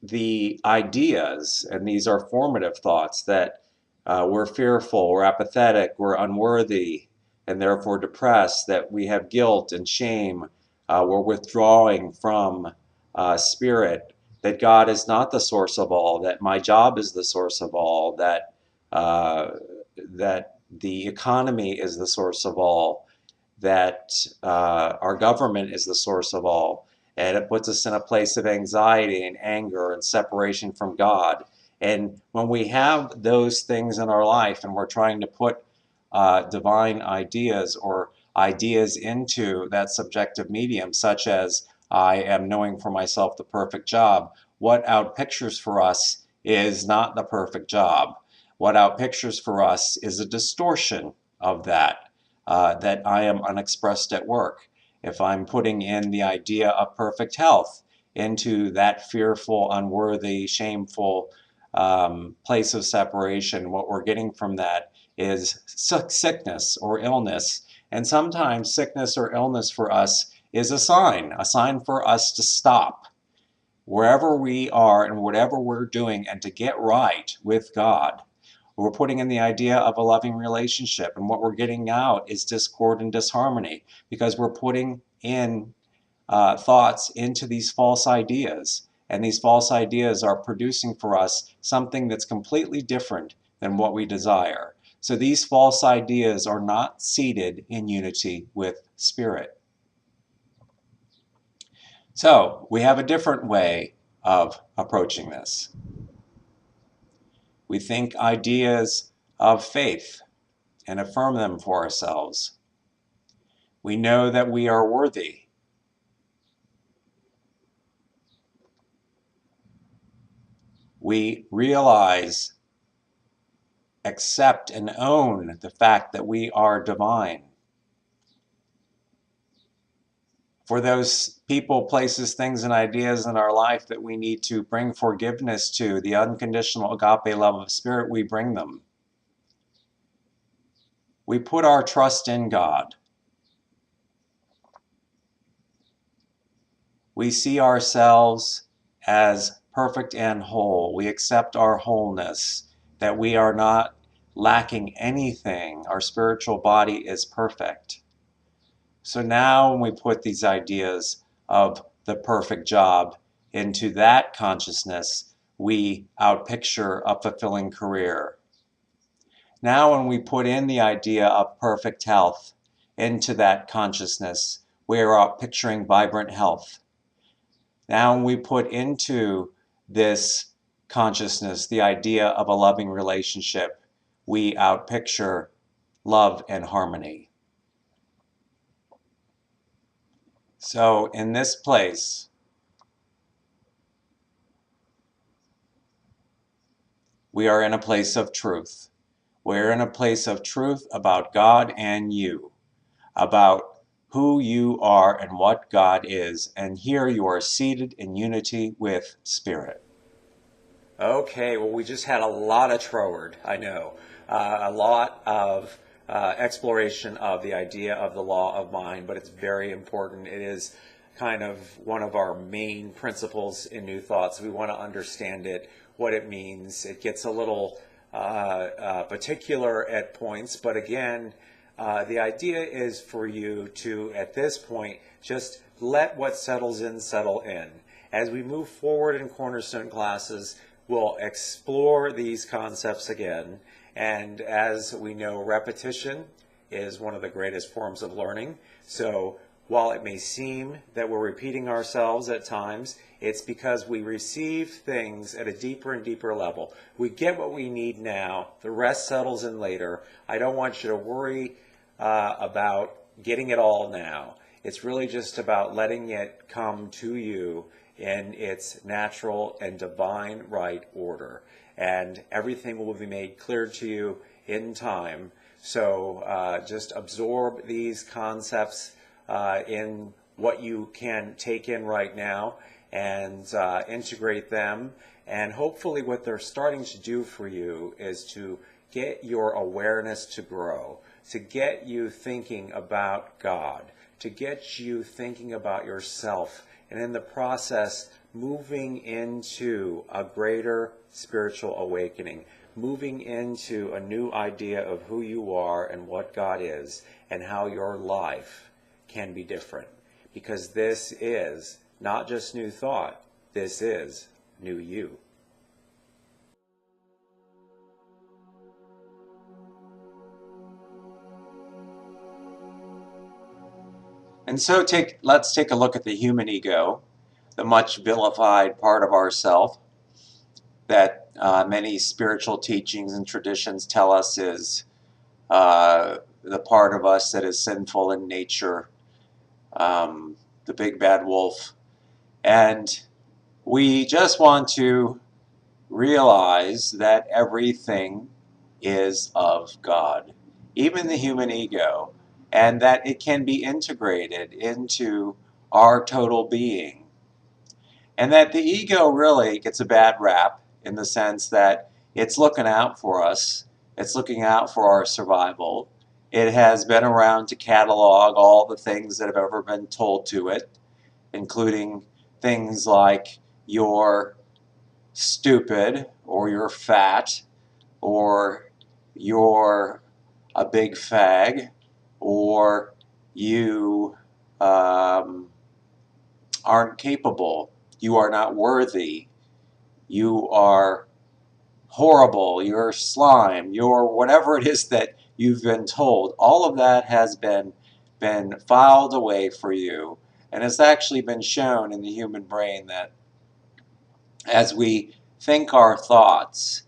the ideas, and these are formative thoughts, that we're fearful, we're apathetic, we're unworthy, and therefore depressed, that we have guilt and shame, we're withdrawing from spirit, that God is not the source of all, that my job is the source of all, that that the economy is the source of all, that our government is the source of all. And it puts us in a place of anxiety and anger and separation from God. And when we have those things in our life and we're trying to put divine ideas or ideas into that subjective medium, such as I am knowing for myself the perfect job, what outpictures for us is not the perfect job. What outpictures for us is a distortion of that, that I am unexpressed at work. If I'm putting in the idea of perfect health into that fearful, unworthy, shameful place of separation, what we're getting from that is sickness or illness. And sometimes sickness or illness for us is a sign for us to stop wherever we are and whatever we're doing and to get right with God. We're putting in the idea of a loving relationship, and what we're getting out is discord and disharmony because we're putting in thoughts into these false ideas, and these false ideas are producing for us something that's completely different than what we desire. So these false ideas are not seated in unity with Spirit. So we have a different way of approaching this. We think ideas of faith and affirm them for ourselves. We know that we are worthy. We realize, accept, and own the fact that we are divine. For those people, places, things, and ideas in our life that we need to bring forgiveness to, the unconditional agape love of Spirit, we bring them. We put our trust in God. We see ourselves as perfect and whole. We accept our wholeness, that we are not lacking anything. Our spiritual body is perfect. So now when we put these ideas of the perfect job into that consciousness, we outpicture a fulfilling career. Now when we put in the idea of perfect health into that consciousness, we are outpicturing vibrant health. Now when we put into this consciousness the idea of a loving relationship, we outpicture love and harmony. So in this place, we are in a place of truth. We're in a place of truth about God and you, about who you are and what God is. And here you are seated in unity with Spirit. Okay, well, we just had a lot of Troward, I know. A lot of exploration of the idea of the law of mind, but it's very important. It is kind of one of our main principles in New Thoughts. We want to understand it, what it means. It gets a little particular at points, but again, the idea is for you to, at this point, just let what settles in settle in. As we move forward in Cornerstone classes, we'll explore these concepts again. And as we know, repetition is one of the greatest forms of learning. So while it may seem that we're repeating ourselves at times, it's because we receive things at a deeper and deeper level. We get what we need now. The rest settles in later. I don't want you to worry about getting it all now. It's really just about letting it come to you in its natural and divine right order. And everything will be made clear to you in time. So just absorb these concepts in what you can take in right now and integrate them. And hopefully what they're starting to do for you is to get your awareness to grow, to get you thinking about God, to get you thinking about yourself, and in the process, moving into a greater spiritual awakening, moving into a new idea of who you are and what God is, and how your life can be different. Because this is not just new thought, this is new you. And so let's take a look at the human ego, the much vilified part of ourself that many spiritual teachings and traditions tell us is the part of us that is sinful in nature, the big bad wolf. And we just want to realize that everything is of God, even the human ego, and that it can be integrated into our total being. And that the ego really gets a bad rap in the sense that it's looking out for us, it's looking out for our survival. It has been around to catalog all the things that have ever been told to it, including things like you're stupid, or you're fat, or you're a big fag, or you aren't capable, you are not worthy, you are horrible, you're slime, you're whatever it is that you've been told. All of that has been filed away for you, and it's actually been shown in the human brain that as we think our thoughts,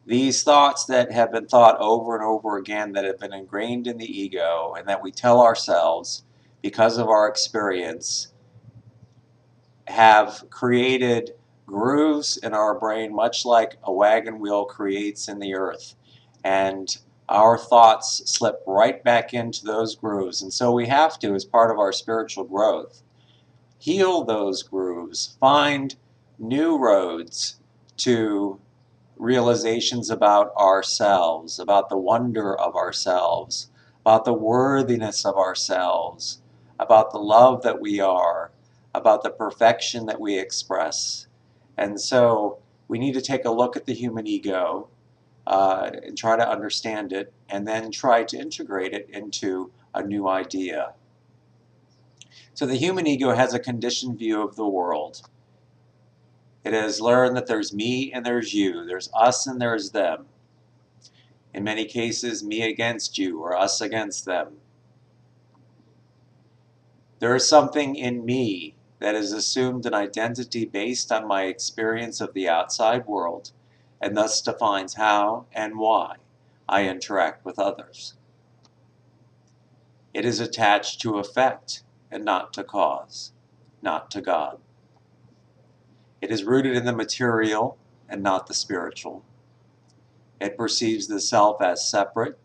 these thoughts that have been thought over and over again, that have been ingrained in the ego, and that we tell ourselves because of our experience, have created grooves in our brain, much like a wagon wheel creates in the earth. And our thoughts slip right back into those grooves. And so we have to, as part of our spiritual growth, heal those grooves, find new roads to realizations about ourselves, about the wonder of ourselves, about the worthiness of ourselves, about the love that we are, about the perfection that we express. And so we need to take a look at the human ego and try to understand it, and then try to integrate it into a new idea. So the human ego has a conditioned view of the world. It has learned that there's me and there's you, there's us and there's them. In many cases, me against you or us against them. There is something in me that has assumed an identity based on my experience of the outside world, and thus defines how and why I interact with others. It is attached to effect and not to cause, not to God. It is rooted in the material and not the spiritual. It perceives the self as separate.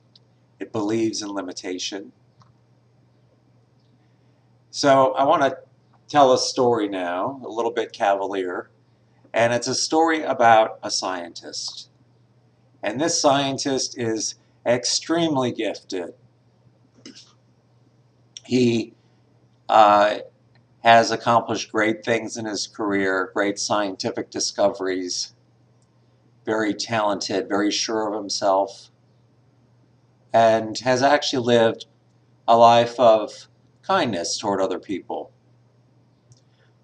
It believes in limitation. So I want to tell a story now, a little bit cavalier, and it's a story about a scientist. And this scientist is extremely gifted. He has accomplished great things in his career, great scientific discoveries, very talented, very sure of himself, and has actually lived a life of kindness toward other people.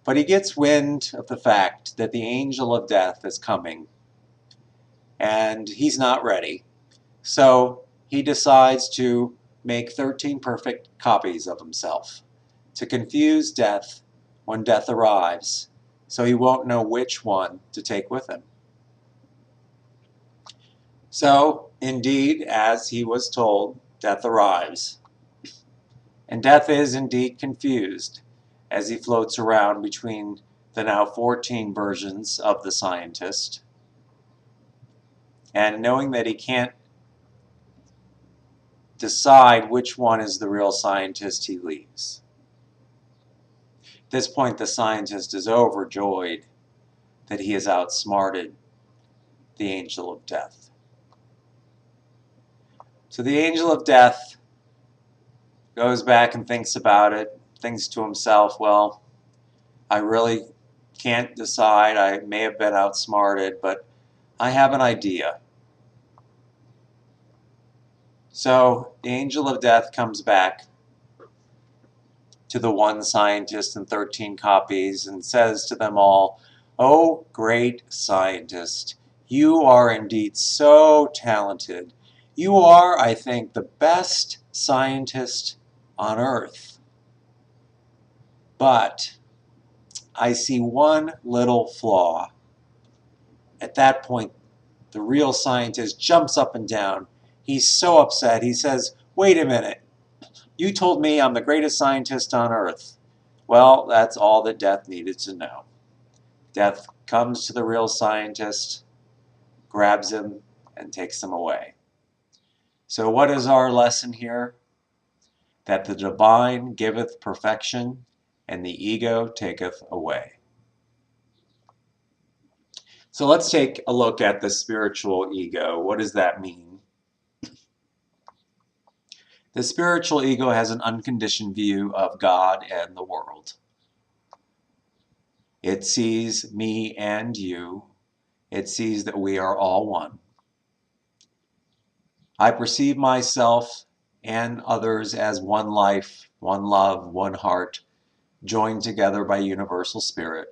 But he gets wind of the fact that the angel of death is coming, and he's not ready. So he decides to make 13 perfect copies of himself to confuse death when death arrives, so he won't know which one to take with him. So, indeed, as he was told, death arrives. And death is indeed confused as he floats around between the now 14 versions of the scientist. And knowing that he can't decide which one is the real scientist, he leaves. At this point, the scientist is overjoyed that he has outsmarted the angel of death. So the angel of death goes back and thinks about it, thinks to himself, well, I really can't decide. I may have been outsmarted, but I have an idea. So the angel of death comes back to the one scientist and 13 copies and says to them all, "Oh, great scientist, you are indeed so talented. You are, I think, the best scientist on earth. But I see one little flaw." At that point, the real scientist jumps up and down. He's so upset. He says, "Wait a minute. You told me I'm the greatest scientist on earth." Well, that's all that Death needed to know. Death comes to the real scientist, grabs him, and takes him away. So what is our lesson here? That the divine giveth perfection, and the ego taketh away. So let's take a look at the spiritual ego. What does that mean? The spiritual ego has an unconditioned view of God and the world. It sees me and you. It sees that we are all one. I perceive myself and others as one life, one love, one heart, joined together by universal spirit.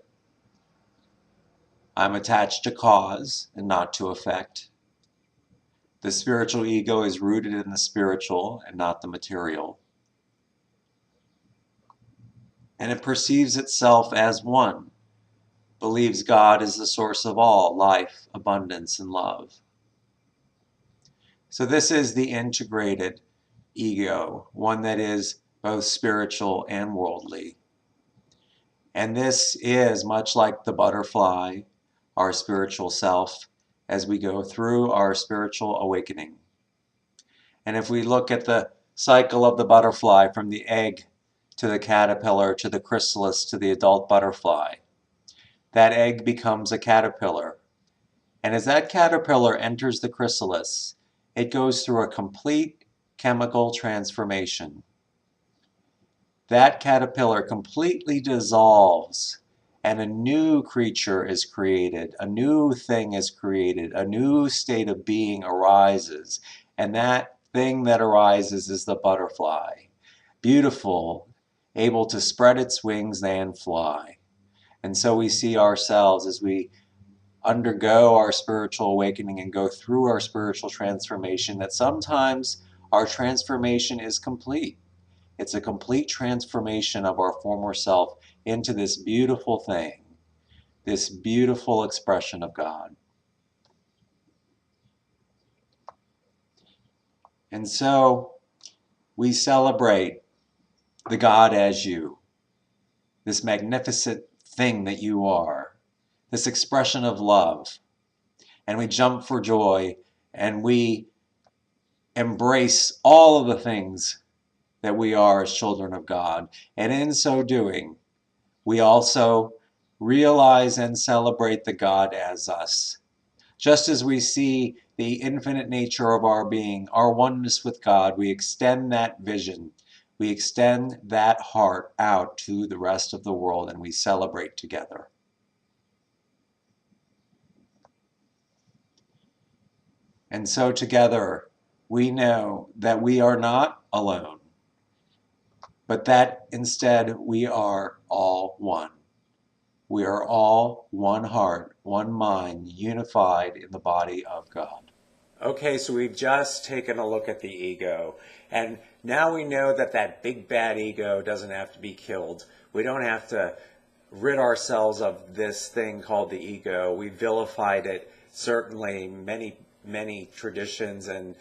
I'm attached to cause and not to effect. The spiritual ego is rooted in the spiritual and not the material. And it perceives itself as one, believes God is the source of all life, abundance, and love. So this is the integrated ego, one that is both spiritual and worldly. And this is much like the butterfly, our spiritual self, as we go through our spiritual awakening. And if we look at the cycle of the butterfly from the egg to the caterpillar to the chrysalis to the adult butterfly, that egg becomes a caterpillar. And as that caterpillar enters the chrysalis, it goes through a complete chemical transformation. That caterpillar completely dissolves, and a new creature is created, a new thing is created, a new state of being arises, and that thing that arises is the butterfly, beautiful, able to spread its wings and fly. And so we see ourselves as we undergo our spiritual awakening and go through our spiritual transformation, that sometimes our transformation is complete. It's a complete transformation of our former self into this beautiful thing, this beautiful expression of God. And so we celebrate the God as you, this magnificent thing that you are, this expression of love. And we jump for joy and we embrace all of the things that we are as children of God. And in so doing, we also realize and celebrate the God as us. Just as we see the infinite nature of our being, our oneness with God, we extend that vision, we extend that heart out to the rest of the world, and we celebrate together. And so together, we know that we are not alone, but that instead we are all one. We are all one heart, one mind, unified in the body of God. Okay, so we've just taken a look at the ego, and now we know that that big bad ego doesn't have to be killed. We don't have to rid ourselves of this thing called the ego. We vilified it. Certainly many traditions and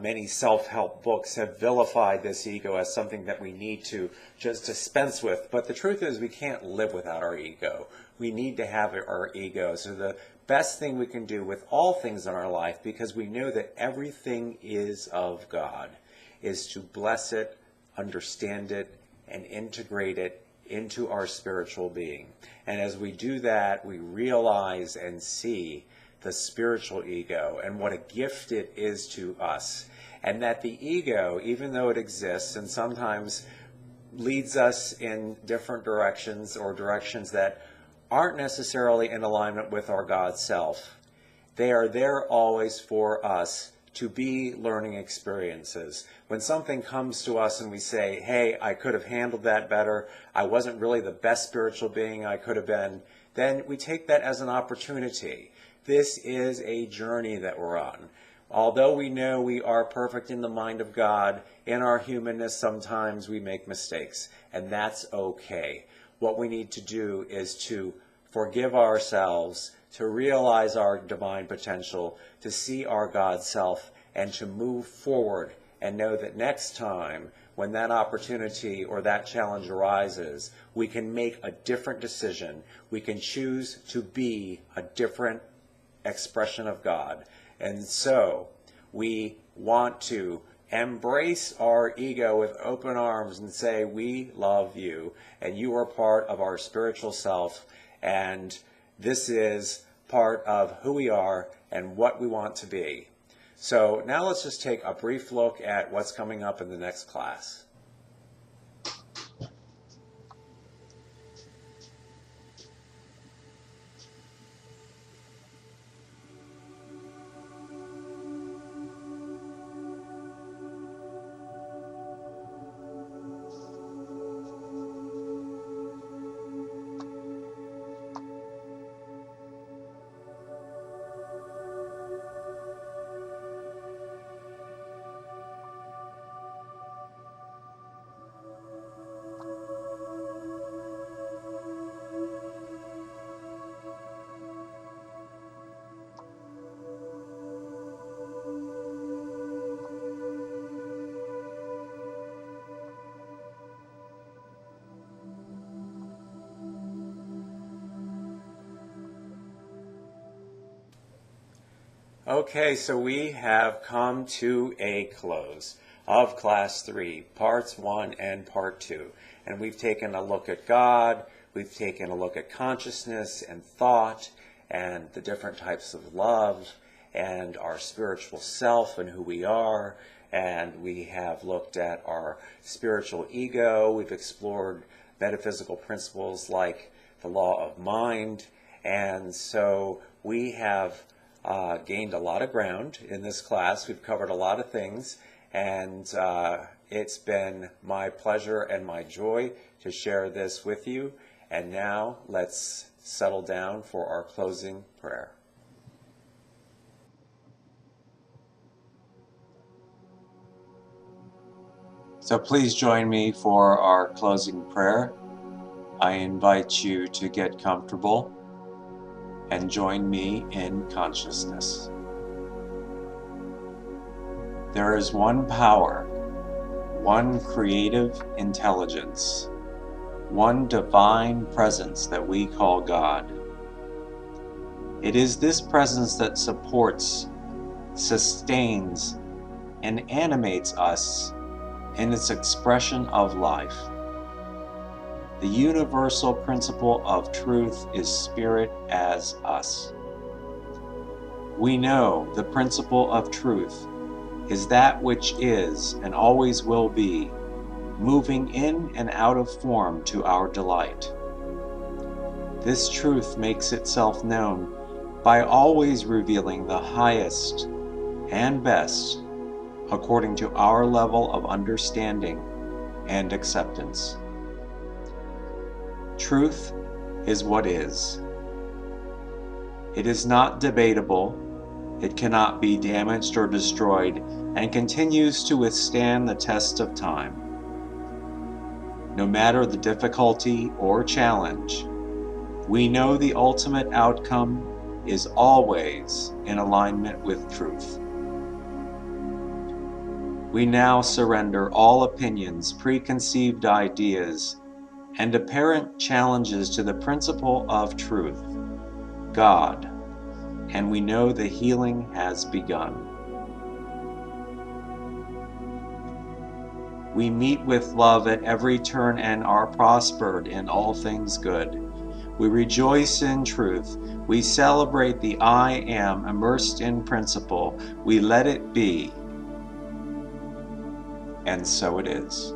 many self-help books have vilified this ego as something that we need to just dispense with. But the truth is we can't live without our ego. We need to have our ego. So the best thing we can do with all things in our life, because we know that everything is of God, is to bless it, understand it, and integrate it into our spiritual being. And as we do that, we realize and see the spiritual ego and what a gift it is to us. And that the ego, even though it exists and sometimes leads us in different directions or directions that aren't necessarily in alignment with our God self, they are there always for us to be learning experiences. When something comes to us and we say, hey, I could have handled that better, I wasn't really the best spiritual being I could have been, then we take that as an opportunity. This is a journey that we're on. Although we know we are perfect in the mind of God, in our humanness sometimes we make mistakes, and that's okay. What we need to do is to forgive ourselves, to realize our divine potential, to see our God self, and to move forward and know that next time when that opportunity or that challenge arises, we can make a different decision. We can choose to be a different expression of God. And so we want to embrace our ego with open arms and say, we love you and you are part of our spiritual self, and this is part of who we are and what we want to be. So now let's just take a brief look at what's coming up in the next class. Okay, so we have come to a close of Class 3, Parts 1 and Part 2. And we've taken a look at God, we've taken a look at consciousness and thought, and the different types of love, and our spiritual self and who we are, and we have looked at our spiritual ego, we've explored metaphysical principles like the law of mind, and so we have gained a lot of ground in this class. We've covered a lot of things, and it's been my pleasure and my joy to share this with you. And now let's settle down for our closing prayer. So please join me for our closing prayer. I invite you to get comfortable and join me in consciousness. There is one power, one creative intelligence, one divine presence that we call God. It is this presence that supports, sustains, and animates us in its expression of life. The universal principle of truth is spirit as us. We know the principle of truth is that which is and always will be, moving in and out of form to our delight. This truth makes itself known by always revealing the highest and best according to our level of understanding and acceptance. Truth is what is. It is not debatable, it cannot be damaged or destroyed, and continues to withstand the test of time. No matter the difficulty or challenge, we know the ultimate outcome is always in alignment with truth. We now surrender all opinions, preconceived ideas, and apparent challenges to the principle of truth, God, and we know the healing has begun. We meet with love at every turn and are prospered in all things good. We rejoice in truth. We celebrate the I am immersed in principle. We let it be. And so it is.